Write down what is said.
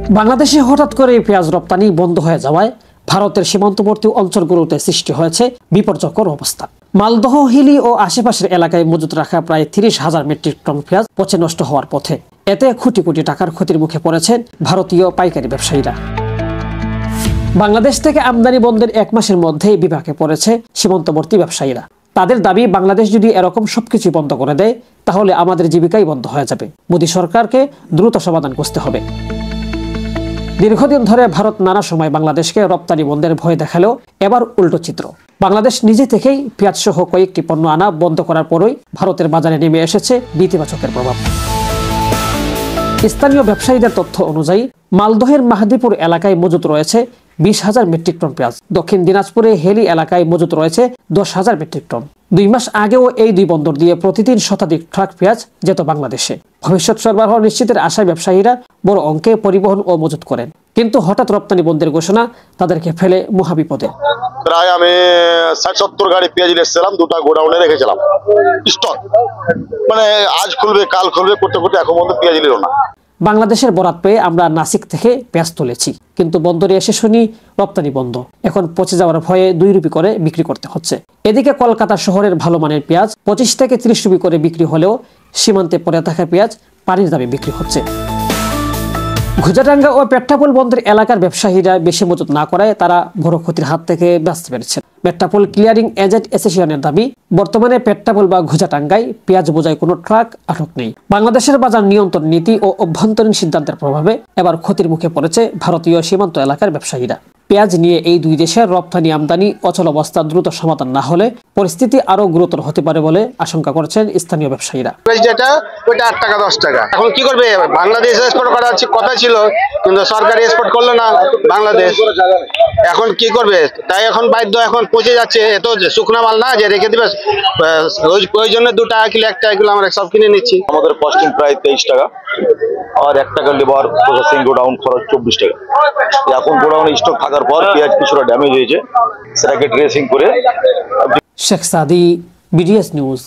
বাংলাদেশে হঠাৎ করে পেঁয়াজ রপ্তানি বন্ধ হয়ে যাওয়ায় ভারতের সীমান্তবর্তী অঞ্চলগুলোতে সৃষ্টি হয়েছে বিপর্যয়কর অবস্থা। মালদহ, হিলি ও আশেপাশের এলাকায় মজুত রাখা প্রায় 30,000 মেট্রিক টন পেঁয়াজ পচে নষ্ট হওয়ার পথে। এতে কোটি কোটি টাকার ক্ষতির মুখে পড়েছেন ভারতীয় পাইকারি ব্যবসায়ীরা। বাংলাদেশ থেকে আমদানি বন্ধের 1 মাসের মধ্যেই বিপাকে পড়েছে সীমান্তবর্তী ব্যবসায়ীরা। তাদের দাবি, বাংলাদেশ যদি এরকম সবকিছু বন্ধ করে দেয় তাহলে আমাদের জীবিকাই বন্ধ হয়ে যাবে। মোদী সরকারকে দ্রুত সমাধান করতে হবে। দীর্ঘদিন ধরে ভারত নানা সময় বাংলাদেশকে রপ্তানি বন্ধের ভয় দেখালেও এবার উল্টো চিত্র। বাংলাদেশ নিজে থেকেই পেঁয়াজ সহ কয়েকটি পণ্য আনা বন্ধ করার পরই ভারতের বাজারে নেমে এসেছে নেতিবাচকের প্রভাব। স্থানীয় ব্যবসায়ীদের তথ্য অনুযায়ী মালদহের মাহাদীপুর এলাকায় মজুত রয়েছে 20,000 মেট্রিক টন পেঁয়াজ। দক্ষিণ দিনাজপুরে হেলি এলাকায় মজুত রয়েছে 10,000 মেট্রিক টন। 2 মাস আগেও এই দুই বন্দর দিয়ে প্রতিদিন শতাধিক ট্রাক পেঁয়াজ যেত বাংলাদেশে। ভবিষ্যৎ সরবরাহ নিশ্চিতের আশায় ব্যবসায়ীরা বড় অঙ্কে পরিবহন ও মজুত করেন, কিন্তু হঠাৎ রপ্তানি বন্ধের ঘোষণা তাদেরকে ফেলে মহাবিপদে। প্রায় আমি 60-70 গাড়ি পেঁয়াজ এসেছিলাম, 2টা গোডাউনে রেখেছিলাম স্টক। মানে আজ খুলবে কাল খুলবে করতে করতে এখন পর্যন্ত পেঁয়াজ এলো না। বাংলাদেশের বরাত পেয়ে আমরা নাসিক থেকে পেঁয়াজ তুলেছি, কিন্তু বন্দরে এসে শুনি রপ্তানি বন্ধ। এখন পচে যাওয়ার ভয়ে 2 রুপি করে বিক্রি করতে হচ্ছে। এদিকে কলকাতা শহরের ভালো মানের পেঁয়াজ 25 থেকে 30 রুপি করে বিক্রি হলেও সীমান্তে পড়ে থাকা পেঁয়াজ পানির দামে বিক্রি হচ্ছে। ঘুজাডাঙ্গা ও পেট্টাপোল বন্দর এলাকার ব্যবসায়ীরা বেশি মজুত না করায় তারা বড় ক্ষতির হাত থেকে বাঁচতে পেরেছেন। পেট্টাপোল ক্লিয়ারিং এজেন্ট অ্যাসোসিয়েশনের দাবি, বর্তমানে পেট্টাপোল বা ঘুজাডাঙ্গায় পেঁয়াজ বোঝায় কোনো ট্রাক আটক নেই। বাংলাদেশের বাজার নিয়ন্ত্রণ নীতি ও অভ্যন্তরীণ সিদ্ধান্তের প্রভাবে এবার ক্ষতির মুখে পড়েছে ভারতীয় সীমান্ত এলাকার ব্যবসায়ীরা। পেঁয়াজ নিয়ে এই দুই দেশের রপ্তানি আমদানি অচল অবস্থা দ্রুত সমাধান না হলে পরিস্থিতি আরো গুরুতর হতে পারে বলে আশঙ্কা করছেন স্থানীয় ব্যবসায়ীরা। যেটা ওইটা 8 টাকা 10 টাকা, এখন কি করবে? বাংলাদেশ এক্সপোর্ট করার কথা ছিল, কিন্তু সরকার এক্সপোর্ট করলো না বাংলাদেশ। এখন কি করবে? তাই এখন বাধ্য, এখন পচে যাচ্ছে। এত শুকনা মাল না যে রেখে দিবে, ওই জন্য 2 টাকা কিলো 1 টাকা কিলো আমরা সব কিনে নিচ্ছি। আমাদের কস্টিং প্রায় 23 টাকা, আর 1 টাকা লেবার প্রসেসিং গোডাউন খরচ 24 টাকা। এখন গোডাউনে স্টক থাকার পর পেঁয়াজ কিছুটা ড্যামেজ হয়েছে, সেটাকে ড্রেসিং করে। শেখ সাদি, বিডিএস নিউজ।